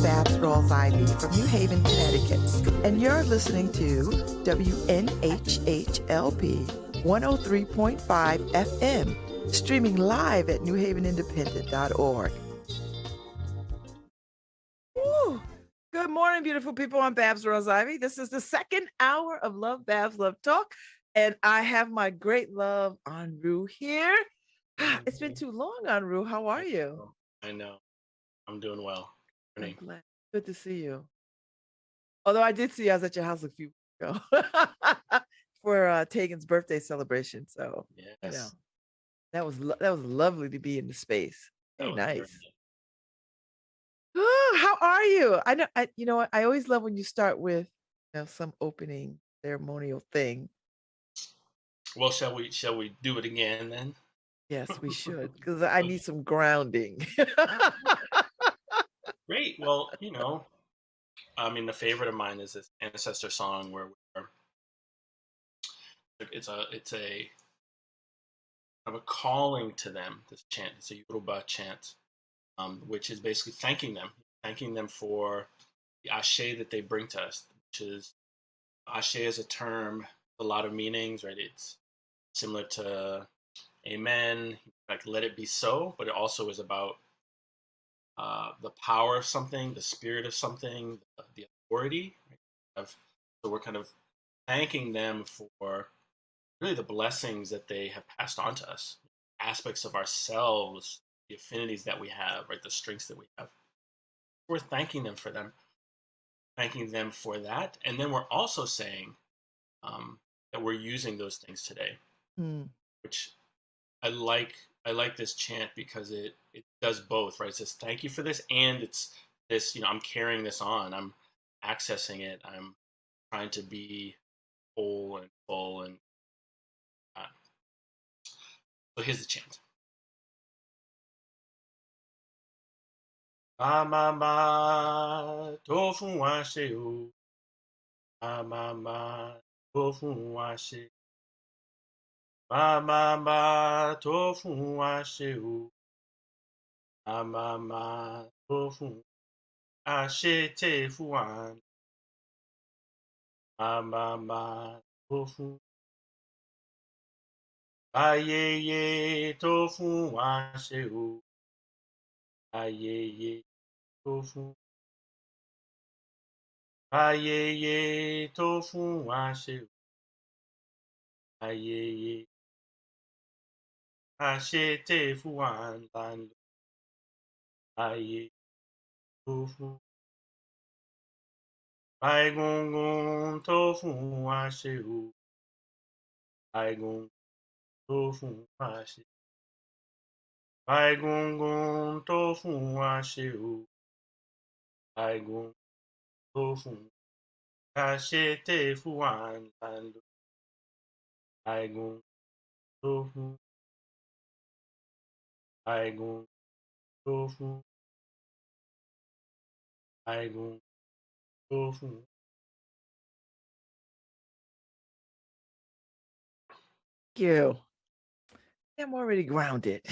Babz from New Haven, Connecticut, and you're listening to WNHHLP 103.5 FM, streaming live at newhavenindependent.org. Woo. Good morning, beautiful people. I'm Babz Rawls. This is the second hour of Lovebabz Lovetalk, and I have my great love, Enroue, here. It's been too long, Enroue. How are you? I know. I'm doing well. I'm glad. Good to see you. Although I did see you, I was at your house a few weeks ago for Tegan's birthday celebration. So, yes. You know, that was lovely to be in the space. Very nice. How are you? I know. I always love when you start with some opening ceremonial thing. Well, shall we do it again then? Yes, we should, because I need some grounding. Great. Well, I mean, the favorite of mine is this ancestor song where it's a kind of a calling to them. This chant, it's a Yoruba chant, which is basically thanking them for the ashe that they bring to us. Which is ashe is a term, a lot of meanings, right? It's similar to amen, like let it be so, but it also is about the power of something, the spirit of something, the authority. Right? So we're kind of thanking them for really the blessings that they have passed on to us, aspects of ourselves, the affinities that we have, right, the strengths that we have. We're thanking them for that, and then we're also saying that we're using those things today, which I like this chant because it does both, right? It says thank you for this, and it's this, I'm carrying this on, I'm accessing it, I'm trying to be whole and full, and so here's the chant. Mama tó fún wa ṣe o, mama tó fún wa ṣe, mama tó fún wa ṣe o, mama tó fún àṣẹ tẹ fún wa, mama tó fún ayẹyẹ tó fún wa ṣe o, ayẹyẹ tó fún ayẹyẹ tó fún wa ṣe o, ayẹyẹ àṣẹ tẹ fún wa là ń lò, ayẹyẹ tó fún àìgùngùn tó fún wa ṣe o, àìgùngùn tó fún wa ṣe, àìgùngùn tó fún wa ṣe o, àìgùngùn tó fún àṣẹ tẹ fún wa là ń lò, àìgùngùn tó fún àìgùngùn tó fún àìgùngùn tó fún. Thank you. I'm already grounded.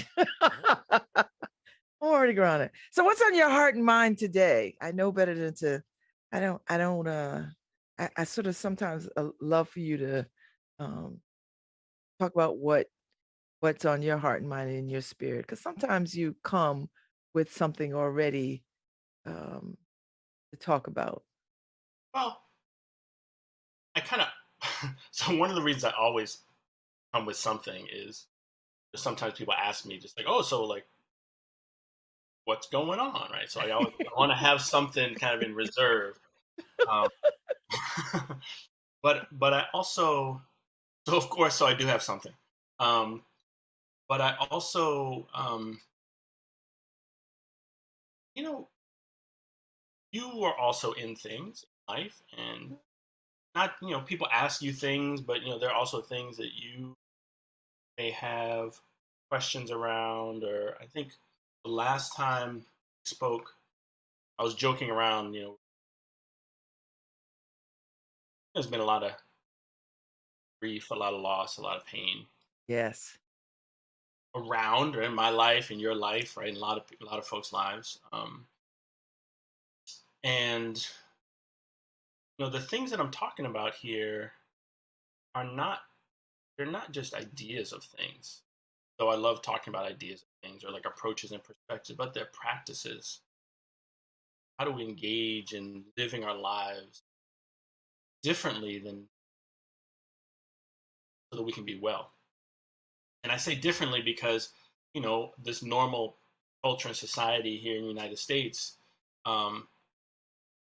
Already grounded. So what's on your heart and mind today? I know better than to, I sort of sometimes love for you to talk about what's on your heart and mind and in your spirit. Because sometimes you come with something already to talk about. Well, I kind of, so one of the reasons I always come with something is sometimes people ask me just like, oh, so like, what's going on, right? So I want to have something kind of in reserve. But I also, so of course, so I do have something. But I also, you are also in things in life, and not, people ask you things, but there are also things that you may have questions around. Or I think the last time we spoke, I was joking around, there's been a lot of grief, a lot of loss, a lot of pain. Yes. Around, or in my life, in your life, right, in a lot of folks' lives. And the things that I'm talking about here are not they're not just ideas of things. Though I love talking about ideas of things or like approaches and perspectives, but they're practices. How do we engage in living our lives differently than so that we can be well? And I say differently because, this normal culture and society here in the United States um,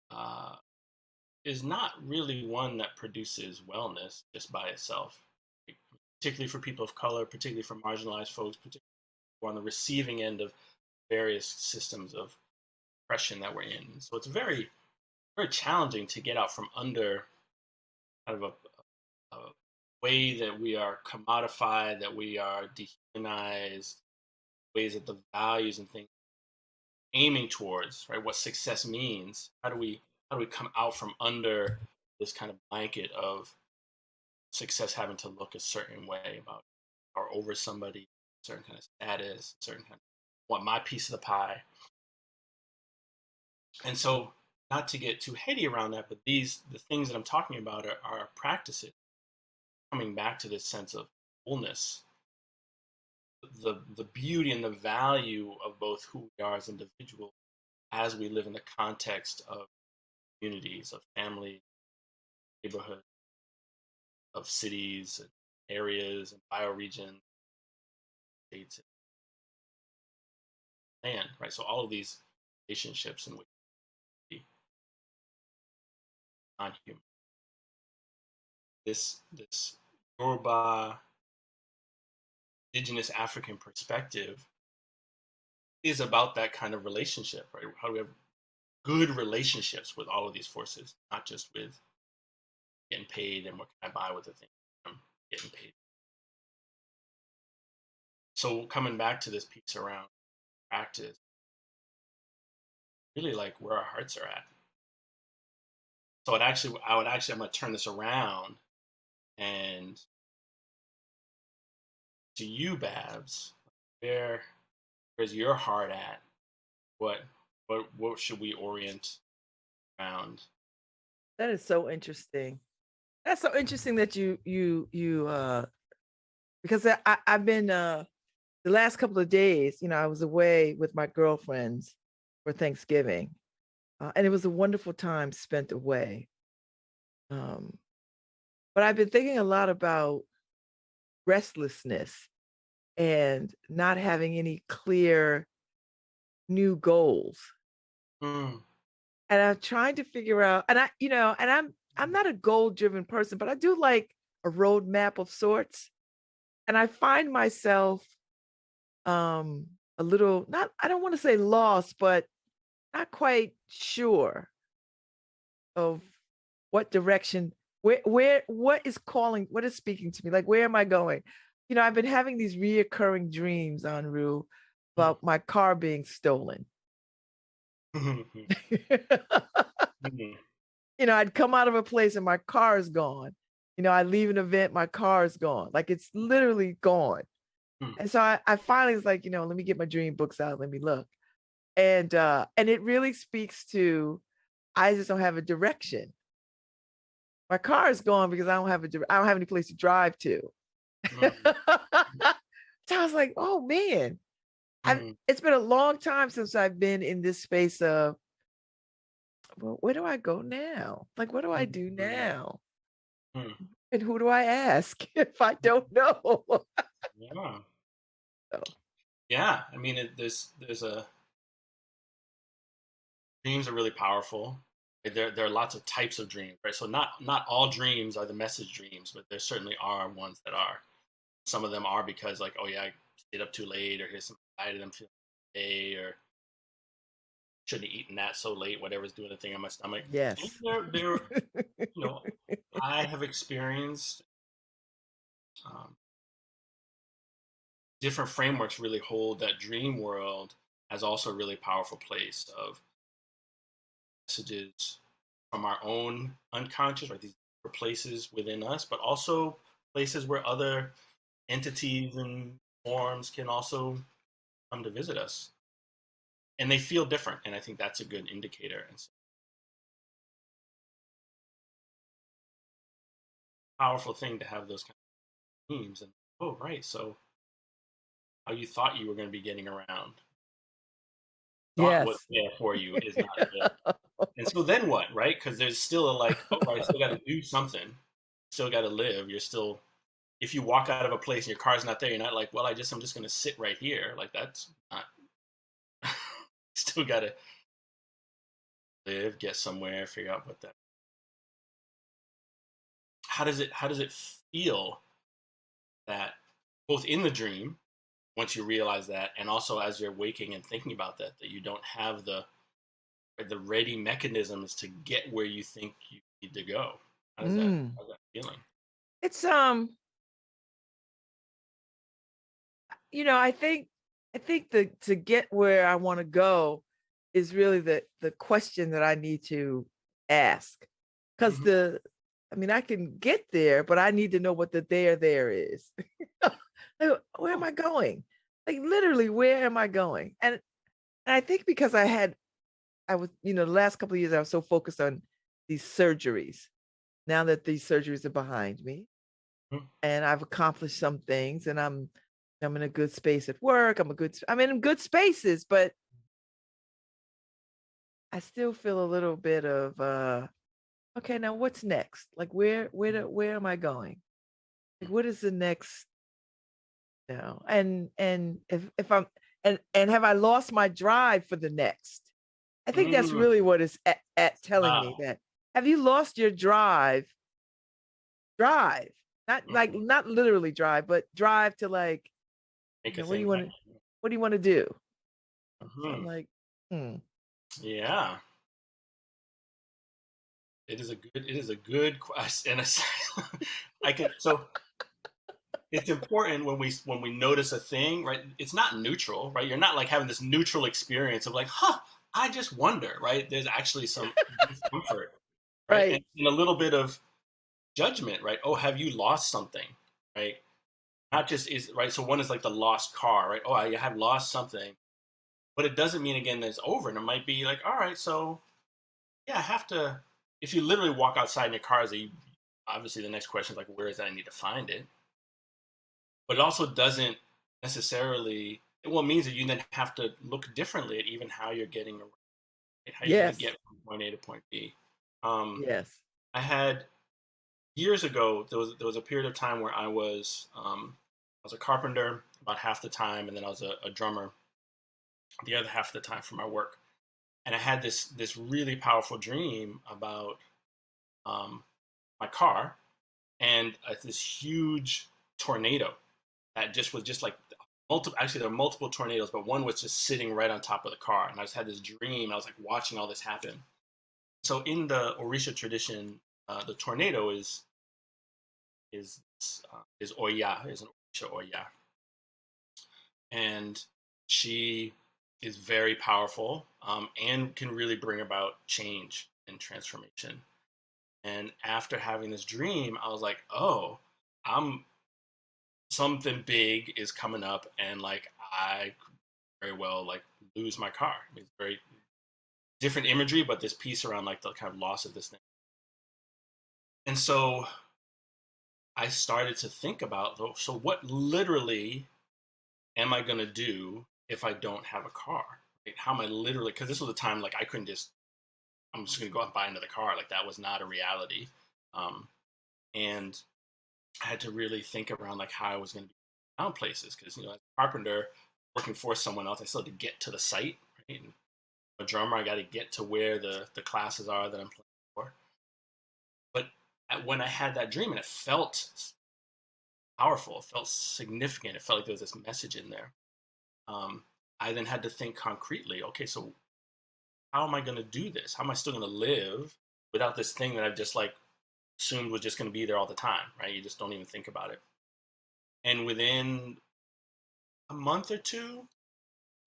uh, is not really one that produces wellness just by itself, particularly for people of color, particularly for marginalized folks, particularly on the receiving end of various systems of oppression that we're in. So it's very, very challenging to get out from under kind of a way that we are commodified, that we are dehumanized, ways that the values and things aiming towards, right? What success means. How do we come out from under this kind of blanket of success having to look a certain way about or over somebody, certain kind of status, certain kind of want my piece of the pie. And so not to get too heady around that, but the things that I'm talking about are practices coming back to this sense of wholeness, the beauty and the value of both who we are as individuals as we live in the context of communities, of family, neighborhoods, of cities, and areas, and bioregions, states, and land, right? So all of these relationships in which we non-human. This Yoruba indigenous African perspective is about that kind of relationship, right? How do we have good relationships with all of these forces, not just with getting paid and what can I buy with the thing I'm getting paid. So coming back to this piece around practice, really like where our hearts are at. So I'm going to turn this around and to you, Babz, where where's your heart at? What what should we orient around? That is so interesting. That's so interesting that you because I've been the last couple of days, I was away with my girlfriends for Thanksgiving. And it was a wonderful time spent away. Um, but I've been thinking a lot about restlessness and not having any clear new goals. Mm, And I'm trying to figure out, and I'm not a goal driven person, but I do like a roadmap of sorts. And I find myself um a little, not, I don't want to say lost, but not quite sure of what direction, what is calling, what is speaking to me, like where am I going. I've been having these reoccurring dreams, Enroue, mm, about my car being stolen. mm, mm, I'd come out of a place and my car is gone. I leave an event, my car is gone, like it's literally gone. mm, And so I finally was like, let me get my dream books out, let me look. And it really speaks to, I just don't have a direction. My car is gone because I don't have any place to drive to. mm, So I was like, oh man, mm, it's been a long time since I've been in this space of, well, where do I go now? Like, what do I mm, do mm, now? mm. And who do I ask if I don't know? Yeah, So, yeah. I mean, there's a dreams are really powerful. There are lots of types of dreams, right? So not all dreams are the message dreams, but there certainly are ones that are. Some of them are because like, oh yeah, I stayed up too late, or here's some anxiety I'm feeling today, or shouldn't have eaten that so late, whatever's doing the thing on my stomach. And yes. you know, I have experienced um, different frameworks really hold that dream world as also a really powerful place of messages from our own unconscious, right? These places within us, but also places where other entities and forms can also come to visit us. And they feel different. And I think that's a good indicator. And so powerful thing to have those kind of dreams. And oh, right, so how you thought you were going to be getting around, thought was Yes. there for you is not there. And so then what, right? Because there's still a like, oh, I still got to do something, still got to live. You're still, if you walk out of a place and your car's not there, you're not like, well, I'm just going to sit right here. Like that's not. Still got to live, get somewhere, figure out what that. How does it feel that both in the dream, once you realize that, and also as you're waking and thinking about that, that you don't have the ready mechanisms to get where you think you need to go. Mm. How's that feeling? It's I think the to get where I want to go is really the question that I need to ask. Because Hmm. I can get there, but I need to know what the there is. Like, where am Oh. I going? Like literally, where am I going? And I think because I was, the last couple of years I was so focused on these surgeries. Now that these surgeries are behind me, Mhm. and I've accomplished some things, and I'm in a good space at work. I'm in good spaces, but I still feel a little bit of okay, now what's next? Like where am I going? Like what is the next, and if I'm and have I lost my drive for the next? I think that's Mm. really what is at telling me Wow. that. Have you lost your drive? Not like Mhm. not literally drive, but drive to like, Make a what do thing you want to happen. what do you want to do? So I'm Hmm. like, hmm. Yeah. It is a good question. And I can so it's important when we notice a thing, right? It's not neutral, right? You're not like having this neutral experience of like, huh, I just wonder, right? There's actually some discomfort, right? Right. And a little bit of judgment, right? Oh, have you lost something, right? Not just is right. So one is like the lost car, right? Oh, I have lost something, but it doesn't mean again that it's over. And it might be like, all right, so yeah, I have to. If you literally walk outside in your car, obviously the next question is like, where is it? I need to find it. But it also doesn't necessarily. Well, it means that you then have to look differently at even how you're getting around, how you're going to Yes. get from point A to point B. Um, Yes. I had years ago. There was a period of time where I was a carpenter about half the time, and then I was a drummer the other half of the time for my work. And I had this really powerful dream about um, my car and this huge tornado that just was just like multiple. Actually, there were multiple tornadoes, but one was just sitting right on top of the car. And I just had this dream. I was like watching all this happen. So in the Orisha tradition, the tornado is is Oya, is an Orisha Oya, and she is very powerful and can really bring about change and transformation. And after having this dream, I was like, oh, I'm something big is coming up, and like I could very well like lose my car. I mean, it's very different imagery, but this piece around like the kind of loss of this thing. And so I started to think about, so what literally am I going to do if I don't have a car? Like, how am I literally, because this was a time like I couldn't just, I'm just going to go out and buy another car. Like that was not a reality. Um, and I had to really think around like how I was going to be around places because as a carpenter working for someone else, I still had to get to the site. Right? And a drummer, I got to get to where the classes are that I'm playing for. But when I had that dream, and it felt powerful, it felt significant, it felt like there was this message in there. Um, I then had to think concretely. Okay, so how am I going to do this? How am I still going to live without this thing that I've just like assumed was just going to be there all the time? Right? You just don't even think about it. And within a month or two,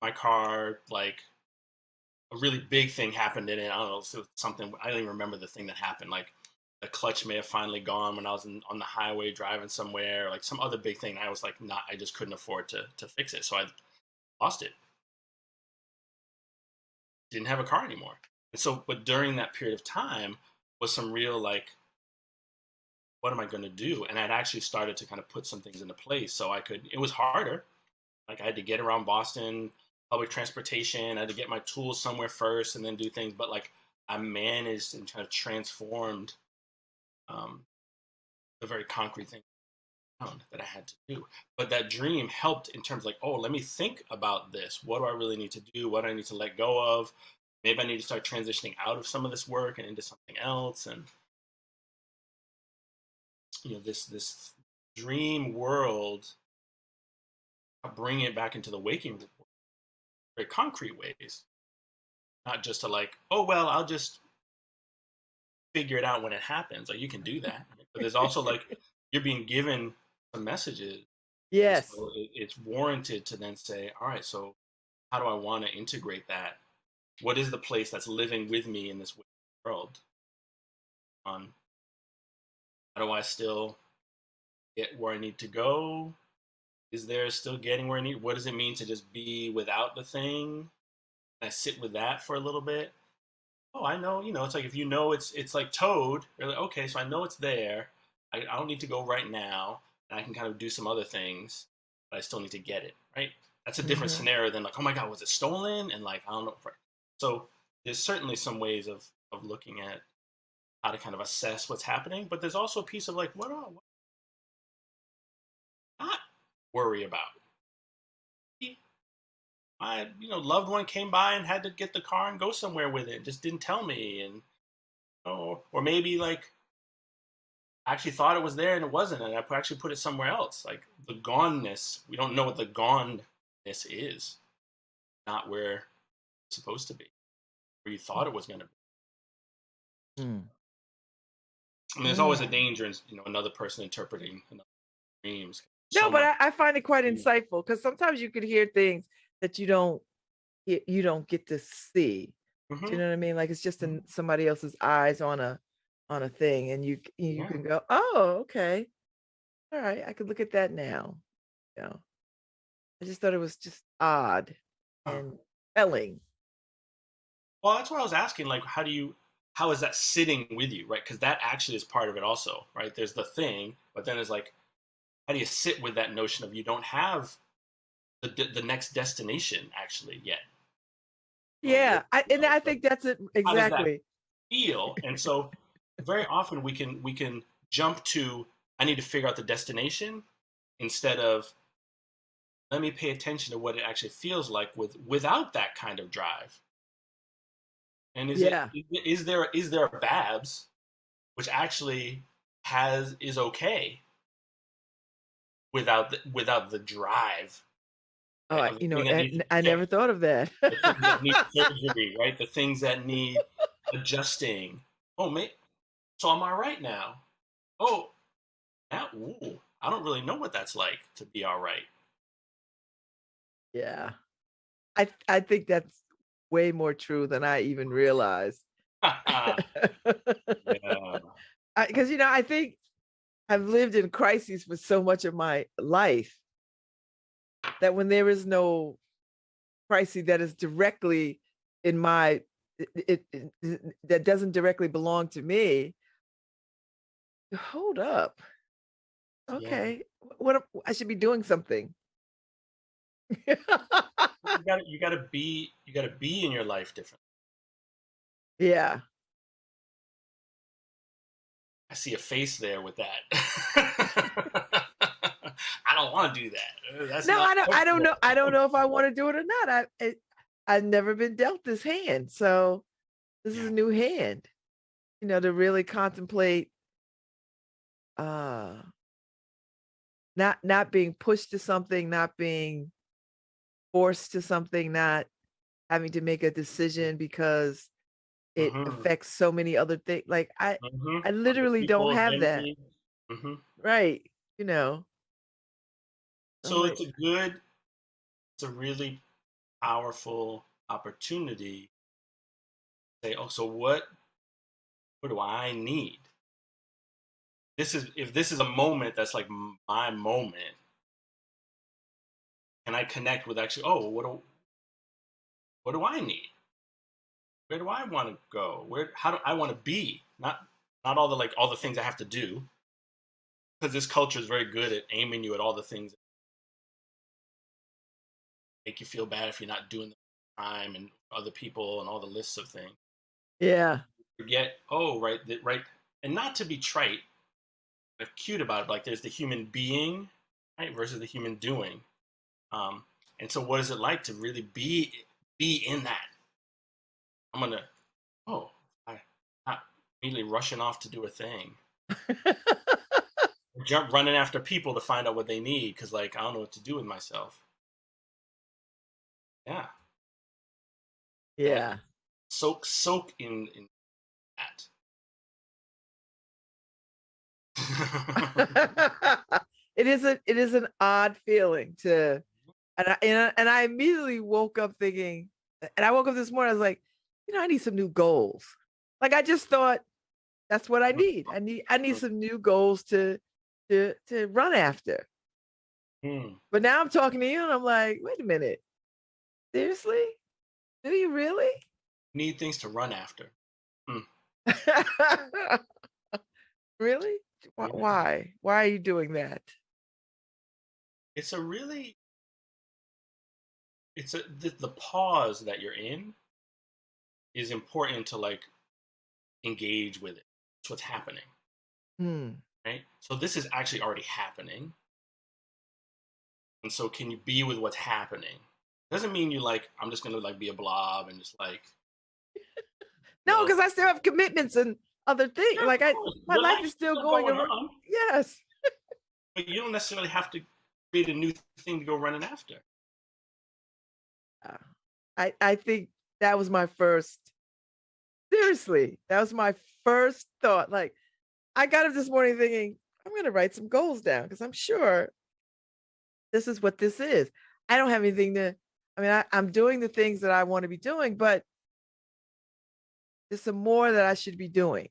my car, like a really big thing happened in it. I don't know, so something, I don't even remember the thing that happened. Like the clutch may have finally gone when I was on the highway driving somewhere, like some other big thing. I was like, not, I just couldn't afford to fix it. So I lost it. Didn't have a car anymore. And so, but during that period of time was some real like what am I going to do? And I'd actually started to kind of put some things into place so I could. It was harder. Like I had to get around Boston, public transportation. I had to get my tools somewhere first, and then do things. But like I managed and kind of transformed um, the very concrete thing that I had to do. But that dream helped in terms like, oh, let me think about this. What do I really need to do? What do I need to let go of? Maybe I need to start transitioning out of some of this work and into something else. And this dream world, I bring it back into the waking world, very concrete ways, not just to like, oh well, I'll just figure it out when it happens. Like you can do that, but there's also like you're being given some messages, and Yes. so it's warranted to then say, all right, so how do I want to integrate that? What is the place that's living with me in this world? On how do I still get where I need to go? Is there still getting where I need? What does it mean to just be without the thing? And I sit with that for a little bit. Oh, I know, it's like if it's like Toad, you're like, okay, so I know it's there. I don't need to go right now, and I can kind of do some other things, but I still need to get it, right? That's a different Hmm. scenario than like, oh my God, was it stolen? And like, I don't know. Right. So there's certainly some ways of looking at how to kind of assess what's happening, but there's also a piece of like, what not worry about? My loved one came by and had to get the car and go somewhere with it, just didn't tell me, and or maybe like I actually thought it was there and it wasn't, and I actually put it somewhere else. Like the goneness, we don't know what the goneness is. Not where it's supposed to be, where you thought it was going to be. Mm. I mean, there's always a Mm. danger in another person interpreting another dreams. No, So but much. I find it quite insightful because sometimes you could hear things that you don't get to see. Do Mm-hmm. you know what I mean? Like it's just Mm-hmm. in somebody else's eyes on a thing, and you Yeah. can go, oh, okay, all right, I could look at that now. Yeah, I just thought it was just odd Huh. and telling. Well, that's what I was asking. Like, how is that sitting with you, right? Because that actually is part of it, also, right? There's the thing, but then there's like, how do you sit with that notion of you don't have the next destination actually yet? Yeah, and I So think that's it how does that exactly. feel? And so, very often we can jump to I need to figure out the destination instead of let me pay attention to what it actually feels like without that kind of drive. And Yeah. is there a Babz which actually is okay without the drive, Oh, right? Of the thing that needs to be I never fixed, thought of that. the things that need surgery, right? The things that need adjusting. Oh, mate, so I'm all right now. Oh, now, ooh, I don't really know what that's like to be all right. Yeah. I think that's way more true than I even realized. Yeah. Because I think I've lived in crises for so much of my life that when there is no crisis that is directly in my that doesn't directly belong to me, hold up. Yeah. Okay. I should be doing something. You gotta be in your life different. Yeah. I see a face there with that. I don't want to do that. That's No, not I don't helpful. know. I don't know if I want to do it or not. I've never been dealt this hand. So this is Yeah. a new hand, to really contemplate uh not being pushed to something, not being forced to something, not having to make a decision because it Mm-hmm. affects so many other things. Like Mm-hmm. I Other literally don't people, have their that. needs. Mm-hmm. Right. You know. I'm So like, it's a really powerful opportunity to say, oh, so what do I need? If this is a moment that's like my moment, can I connect with actually, oh, what do I need? Where do I want to go? How do I want to be? Not all the things I have to do. because this culture is very good at aiming you at all the things that make you feel bad if you're not doing the time and other people and all the lists of things. Yeah. Forget, oh, right, right, and not to be trite, but cute about it. Like there's the human being, right, versus the human doing. Um, and so, what is it like to really be in that? I'm gonna, oh, I not immediately rushing off to do a thing, jump running after people to find out what they need because like I don't know what to do with myself. Yeah, yeah. Yeah. Soak in that. It is an odd feeling to and I immediately woke up thinking and I woke up this morning, I was like, I need some new goals. Like I just thought that's what I need. I need some new goals to run after. Hmm. But now I'm talking to you and I'm like, wait a minute. Seriously? Do you really? Need things to run after. Hmm. Really? Yeah. Why? Why are you doing that? It's a really it's a the pause that you're in is important to like engage with it. It's what's happening, Hmm. right? So this is actually already happening. And so can you be with what's happening? Doesn't mean you like I'm just gonna like be a blob and just like No, well because I still have commitments and other things. yeah, Like of course. my Your life life's is still still going going around. on, Yes. but you don't necessarily have to create a new thing to go running after. Uh, I think that was my first seriously, that was my first thought. Like I got up this morning thinking, I'm gonna write some goals down because I'm sure this is what this is. I don't have anything to I mean, I'm doing the things that I want to be doing, but there's some more that I should be doing,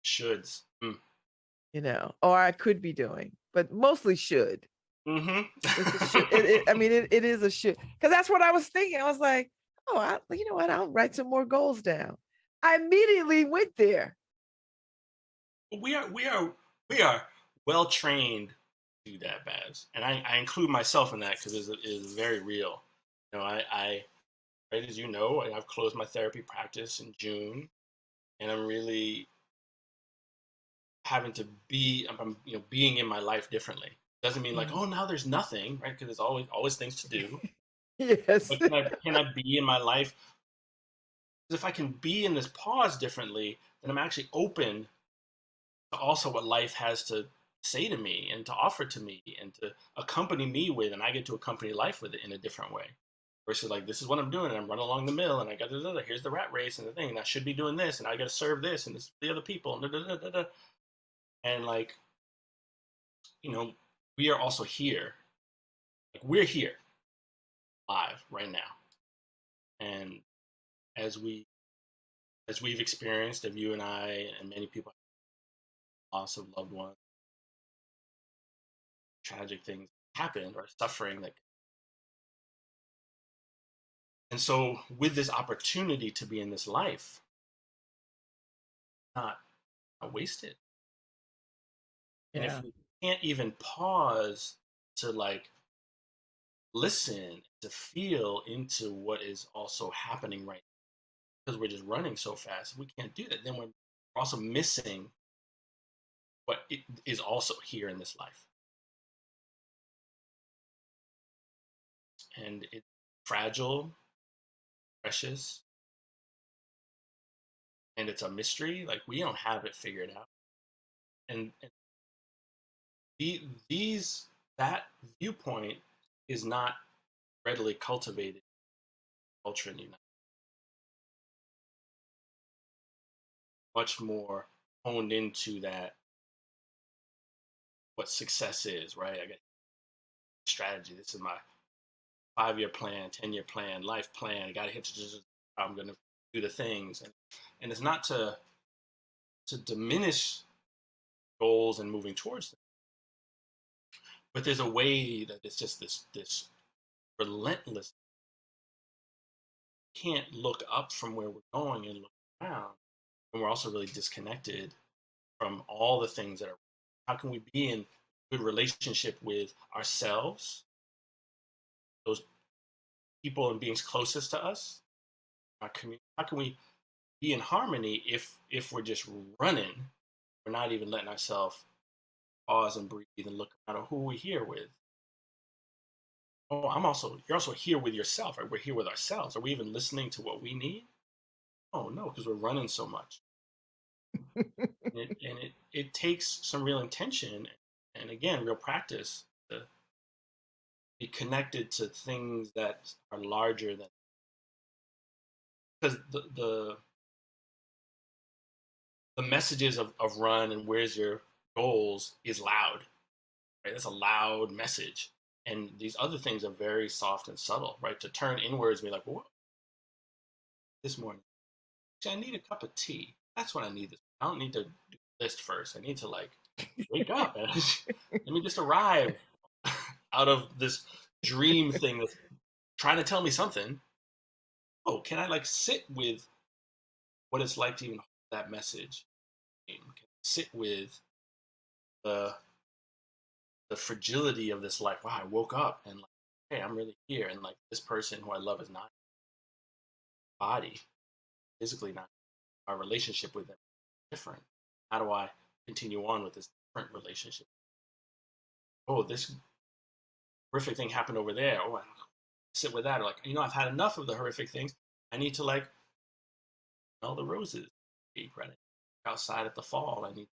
Shoulds. Mm. or I could be doing, but mostly should. It's a should. I Mm-hmm. mean, it is a should because that's what I was thinking. I was like, oh, you know what? I'll write some more goals down. I immediately went there. we are well trained to do that, Babz, and I include myself in that because it is very real. I right as you know, I've closed my therapy practice in June, and I'm really having to be, I'm being in my life differently. Doesn't mean like, Mm. oh, now there's nothing, right? Because there's always things to do. Yes. But can I be in my life? Because if I can be in this pause differently, then I'm actually open also what life has to say to me and to offer to me and to accompany me with, and I get to accompany life with it in a different way. Versus like this is what I'm doing, and I'm running along the mill, and I got here's the rat race and the thing, and I should be doing this, and I got to serve this, and this the other people, and and like we are also here, like we're here live right now, and as we've experienced, of you and I and many people, loss of loved ones, tragic things happen or suffering that. And so, with this opportunity to be in this life, not, not wasted. And if Yeah. we can't even pause to like listen, to feel into what is also happening right now, because we're just running so fast, we can't do that. Then we're also missing what is also here in this life. And it's fragile, precious, and it's a mystery. Like we don't have it figured out. And these that viewpoint is not readily cultivated culture in the United States. Much more honed into that what success is, right? I got strategy. This is my 5-year plan, 10-year plan, life plan. I got to hit just I'm going to do the things, and it's not to diminish goals and moving towards them, but there's a way that it's just this relentless. Can't look up from where we're going and look around, and we're also really disconnected from all the things that are. How can we be in good relationship with ourselves, those people and beings closest to us, our community? How can we be in harmony if we're just running? We're not even letting ourselves pause and breathe and look at who we're here with. Oh, you're also here with yourself, right? We're here with ourselves. Are we even listening to what we need? Oh no, because we're running so much. And it takes some real intention and again, real practice to be connected to things that are larger than, because the messages of run and where's your goals is loud, right? That's a loud message. And these other things are very soft and subtle, right? To turn inwards and be like, well, this morning, actually, I need a cup of tea. That's what I need. I don't need to do a list first. I need to like wake up and let me just arrive out of this dream thing that's trying to tell me something. Oh, can I like sit with what it's like to even hold that message? Can I sit with the the fragility of this life. Wow, I woke up and like, hey, I'm really here, and like this person who I love is not body, physically not. Our relationship with them is different. How do I continue on with this different relationship? Oh, this horrific thing happened over there. Oh, I sit with that. Or like, I've had enough of the horrific things. I need to like smell the roses, right? Outside at the fall. I need to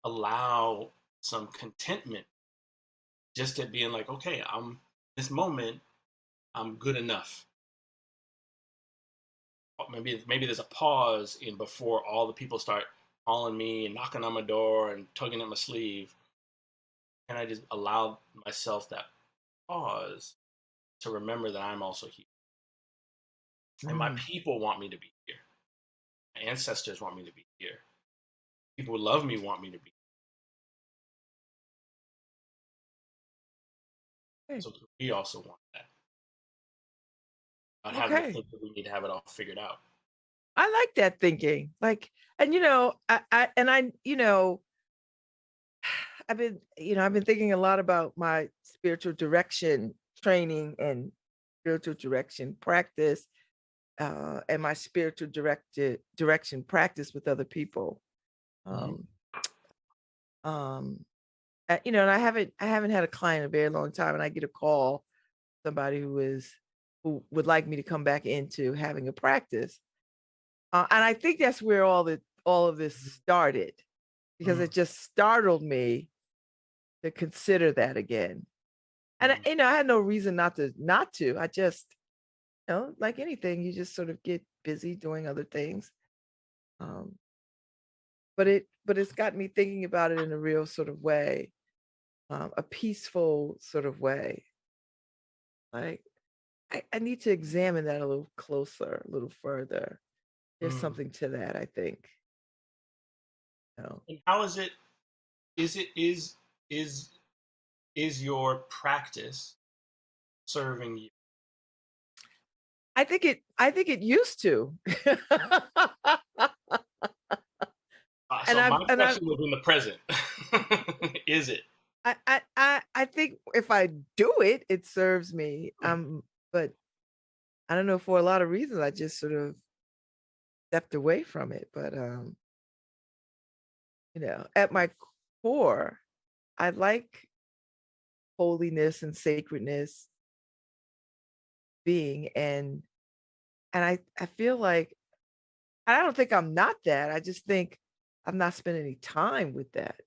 allow some contentment just at being like, okay, this moment, I'm good enough. Maybe there's a pause in before all the people start calling me and knocking on my door and tugging at my sleeve. And I just allow myself that pause to remember that I'm also here. And my Mm, people want me to be here. My ancestors want me to be here. People who love me want me to be here. okay. So we also want that. Not having to Okay. think that we need to have it all figured out. I like that thinking. Like, and I've been thinking a lot about my spiritual direction training and spiritual direction practice, and my spiritual direction practice with other people. Mm-hmm. Um, um, and I haven't had a client in a very long time, and I get a call, somebody who would like me to come back into having a practice. And I think that's where all of this started, because Mm-hmm. it just startled me to consider that again. And Mm-hmm. I had no reason not to. I just, like anything, you just sort of get busy doing other things. Um, but it's got me thinking about it in a real sort of way, a peaceful sort of way. Like I need to examine that a little closer, a little further. There's Mm-hmm. something to that, I think. You know. And how is it? Is it is is your practice serving you? I think it used to. and So I've my and I question was in the present. Is it? I think if I do it, it serves me. But I don't know, for a lot of reasons I just sort of stepped away from it. But at my core, I like holiness and sacredness being, and I feel like, I don't think I'm not that. I just think I'm not spending any time with that.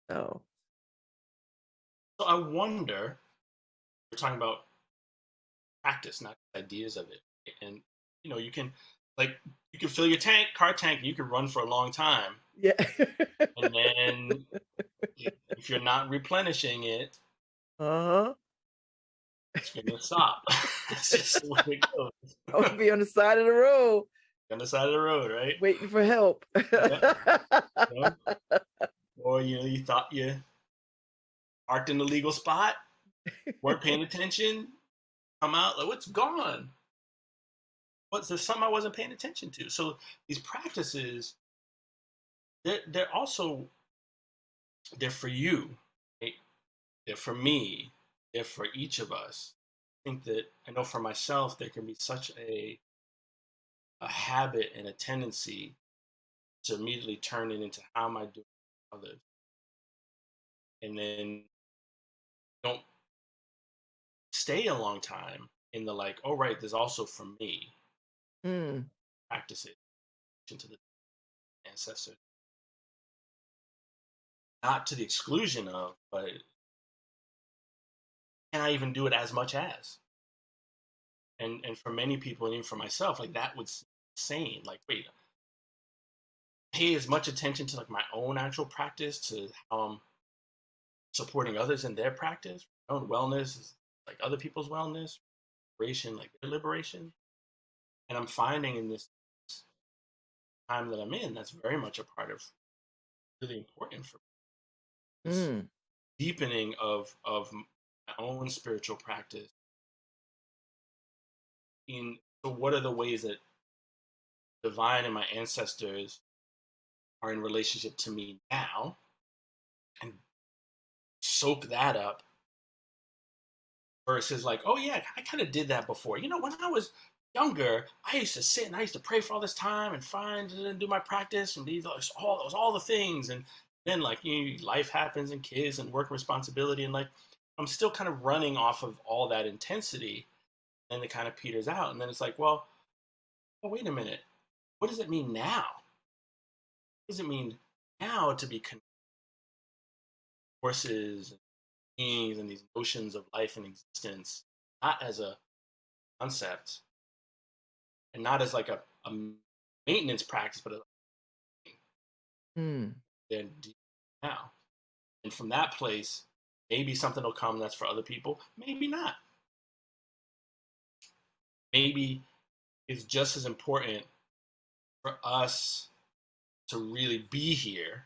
So, So I wonder. We're talking about practice, not ideas of it. And you can like you can fill your car tank, and you can run for a long time, yeah. and then if you're not replenishing it, Uh-huh. it's gonna stop. It's just the way it goes. I would be on the side of the road On the side of the road, right? waiting for help. Yeah. You know? Or you thought you parked in the legal spot, weren't paying attention, come out like what's gone? What's there something I wasn't paying attention to? So these practices they're also they're for you, right? They're for me. They're for each of us. I think that I know for myself, there can be such a habit and a tendency to immediately turn it into how am I doing for others, and then don't stay a long time in the like, oh right, there's also for me Mm, practice it into the ancestors, not to the exclusion of, but can I even do it as much as? And for many people, and even for myself, like that was insane. Like, wait, pay as much attention to like my own actual practice, to how I'm supporting others in their practice, my own wellness is like other people's wellness, liberation, like their liberation. And I'm finding in this time that I'm in, that's very much a part of really important for me. This mm, deepening of my own spiritual practice. In so, what are the ways that divine and my ancestors are in relationship to me now, and soak that up versus like, oh yeah, I kind of did that before. You know, when I was younger, I used to sit and I used to pray for all this time and find and do my practice and be all the things. And then like life happens and kids and work responsibility and like I'm still kind of running off of all that intensity, and it kind of peters out. And then it's like, well, oh, wait a minute, what does it mean now? What does it mean now to be forces and beings and these notions of life and existence, not as a concept and not as like a maintenance practice, but mm, then now. And from that place, maybe something will come that's for other people, maybe not. Maybe it's just as important for us to really be here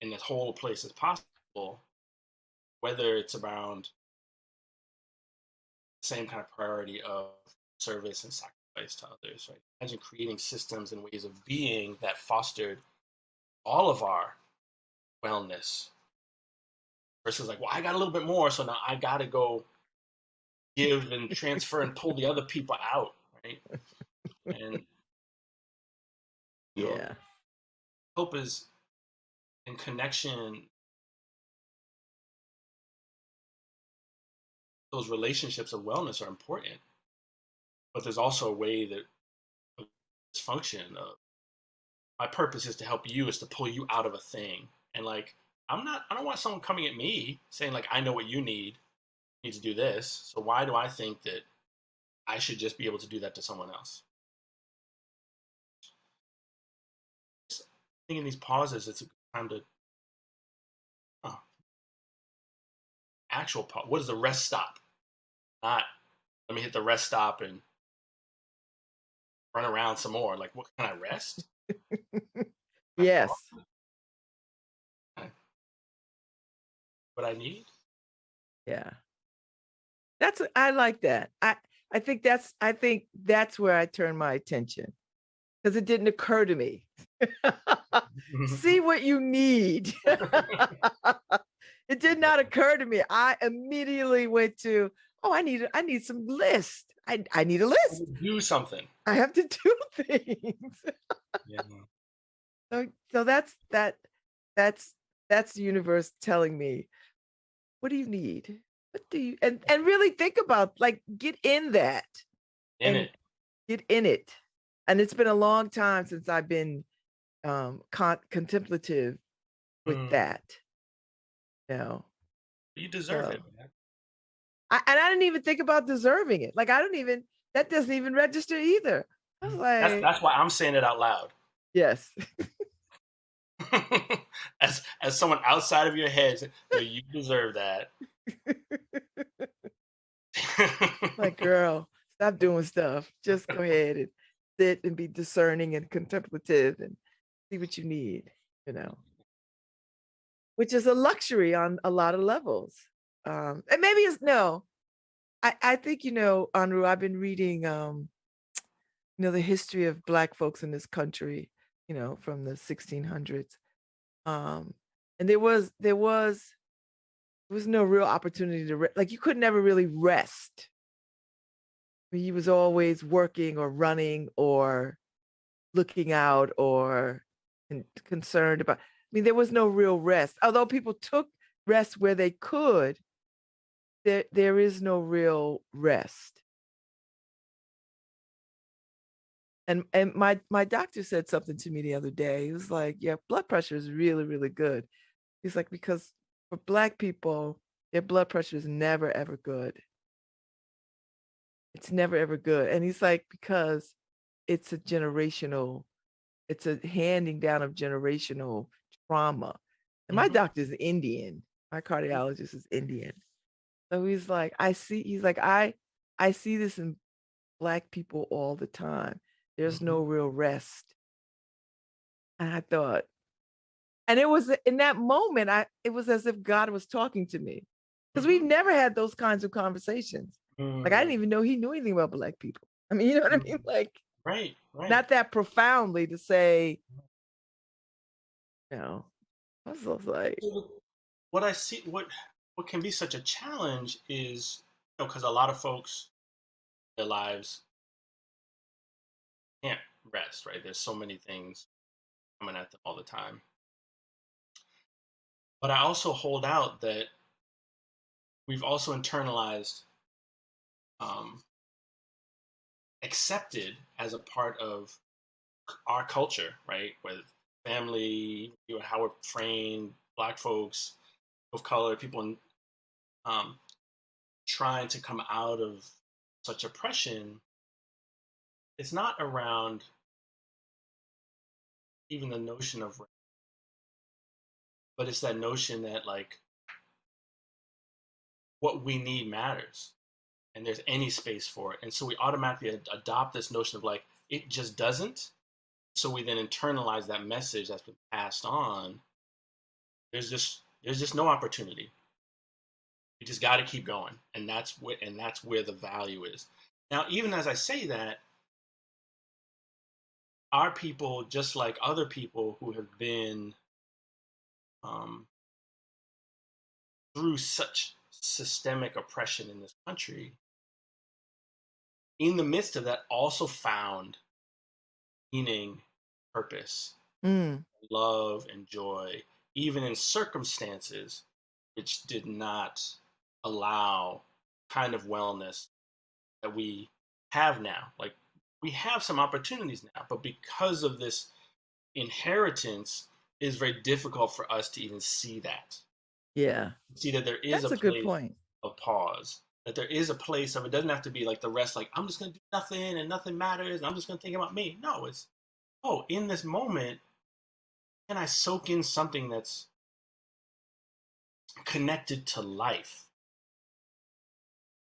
in this whole place as possible, whether it's around the same kind of priority of service and sacrifice to others, right? Imagine creating systems and ways of being that fostered all of our wellness versus like, well, I got a little bit more, so now I got to go give and transfer and pull the other people out, right? And you know, yeah. hope is in connection. Those relationships of wellness are important, but there's also a way that dysfunction of my purpose is to help you, is to pull you out of a thing, and like I don't want someone coming at me saying like I know what you need to do this, so why do I think that I should just be able to do that to someone else? Just thinking these pauses, it's a good time to oh, actual pause. What is the rest stop? Not let me hit the rest stop and run around some more. Like, what can I rest? I Yes. what I need. Yeah. I like that. I think that's where I turn my attention because it didn't occur to me. See what you need. It did not occur to me. I immediately went to, oh, I need some list. I need a list. Do something. I have to do things. Yeah. So that's that's the universe telling me, what do you need? What do you and really think about, like, get in that In and it. get in it. And it's been a long time since I've been contemplative with Mm. that, you know. You deserve So it, man. I didn't even think about deserving it. Like I don't even that doesn't even register either. I was like, That's why I'm saying it out loud. yes. As someone outside of your head, no, you deserve that. Like, girl, stop doing stuff. Just go ahead and sit and be discerning and contemplative and see what you need, you know, which is a luxury on a lot of levels. And maybe it's no, I think, Enroue, I've been reading, the history of Black folks in this country. from the 1600s. Um, and there was no real opportunity to like you could never really rest. He was always working or running or looking out or concerned about. I mean, there was no real rest. Although people took rest where they could, there is no real rest. And my doctor said something to me the other day. He was like, "Yeah, blood pressure is really, really good." He's like, "Because for Black people, their blood pressure is never, ever good. It's never, ever good." And he's like, "Because it's a generational it's a handing down of generational trauma." And my Mm-hmm. doctor's Indian. My cardiologist is Indian. So he's like, I see this in Black people all the time. There's Mm-hmm. no real rest." And I thought, and it was in that moment, it was as if God was talking to me. Because we've Mm-hmm. never had those kinds of conversations. Like I Mm-hmm. didn't even know he knew anything about Black people. I mean, you know what I mean? Like Right, right. not that profoundly to say, you know, I was just like, So what I see, what can be such a challenge is, because a lot of folks, their lives can't rest, right? There's so many things coming at them all the time. But I also hold out that we've also internalized, um, accepted as a part of our culture, right? With family, how we're trained, Black folks of color, people in, um, trying to come out of such oppression. It's not around even the notion of, but it's that notion that like what we need matters and there's any space for it. And so we automatically adopt this notion of like, it just doesn't. So we then internalize that message that's been passed on. There's just no opportunity. You just got to keep going, and that's where the value is. Now, even as I say that, our people, just like other people who have been, um, through such systemic oppression in this country, in the midst of that, also found meaning, purpose, mm, love, and joy, even in circumstances which did not allow kind of wellness that we have now. Like we have some opportunities now, but because of this inheritance, it is very difficult for us to even see that. yeah, See that there is a that's a good place point. of pause. That there is a place of, it doesn't have to be like the rest, like I'm just gonna do nothing and nothing matters and I'm just gonna think about me. No, it's, oh, in this moment, can I soak in something that's connected to life?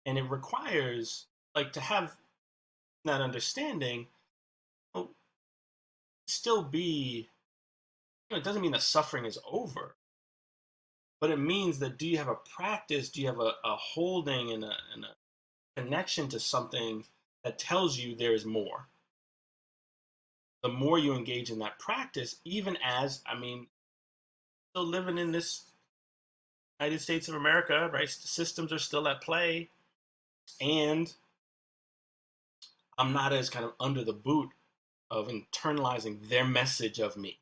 And it requires, like, to have that understanding, well, still be, it doesn't mean that suffering is over, but it means that, do you have a practice? Do you have a holding and a connection to something that tells you there is more? The more you engage in that practice, even as, I mean, still living in this United States of America, right? Systems are still at play, and I'm not as kind of under the boot of internalizing their message of me.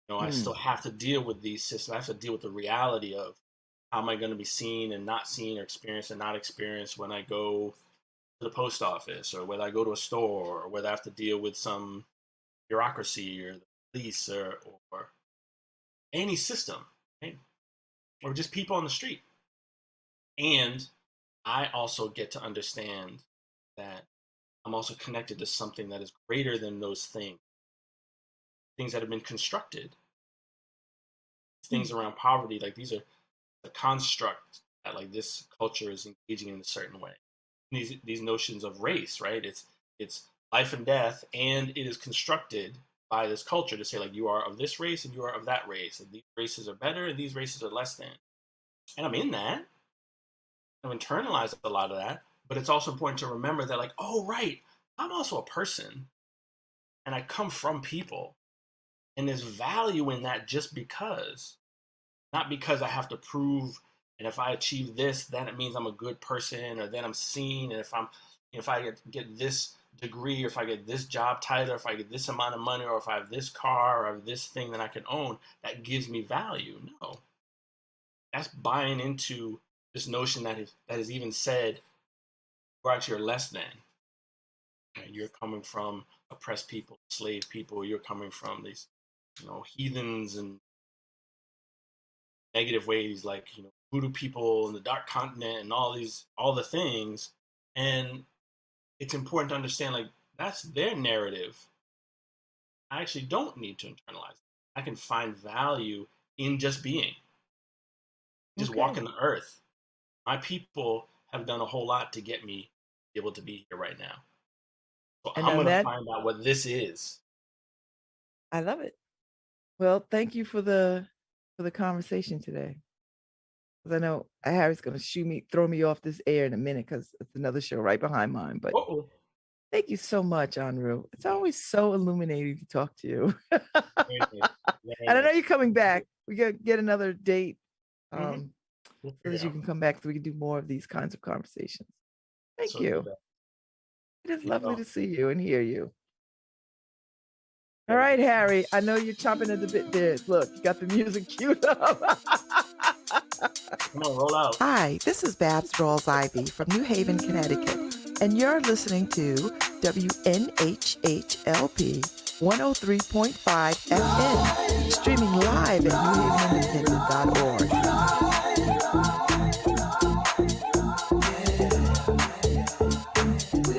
I Mm, still have to deal with these systems. I have to deal with the reality of how am I going to be seen and not seen, or experienced and not experienced when I go to the post office, or whether I go to a store, or whether I have to deal with some bureaucracy or the police, or any system, right? Or just people on the street. And I also get to understand that I'm also connected to something that is greater than those things that have been constructed, things mm, around poverty. Like these are the construct that like this culture is engaging in a certain way. These notions of race, right? It's life and death, and it is constructed by this culture to say like you are of this race and you are of that race, and these races are better and these races are less than. And I'm in that. I've internalized a lot of that, but it's also important to remember that like, oh right, I'm also a person. and I come from people, and there's value in that just because, not because I have to prove. And if I achieve this, then it means I'm a good person, or then I'm seen. And if I get this degree, or if I get this job title, or if I get this amount of money, or if I have this car, or I have this thing that I can own, that gives me value. No, that's buying into this notion that is even said we're actually less than. Right? You're coming from oppressed people, slave people. You're coming from these, heathens and negative ways, like voodoo people in the dark continent and all the things. And it's important to understand, like, that's their narrative. I actually don't need to internalize it. I can find value in just being, just Okay. walking the earth. My people have done a whole lot to get me able to be here right now. So And I'm on going to that, find out what this is. I love it. Well, thank you for the conversation today. Because I know Harry's going to throw me off this air in a minute because it's another show right behind mine. But Uh-oh. thank you so much, Enroue. It's always so illuminating to talk to you. Very nice. And Very I know nice. you're coming back. We got to get another date Mm-hmm. so We'll figure that it you out. can come back so we can do more of these kinds of conversations. Thank So do you. that. It is You lovely go. to see you and hear you. All Very right, good. Harry. I know you're chomping at the bit there. Look, you got the music queued up. Come on, roll out. Hi, this is Babz Rawls Ivy from New Haven, Connecticut, and you're listening to WNHHLP 103.5 FM, streaming live at newhavenindependent.org.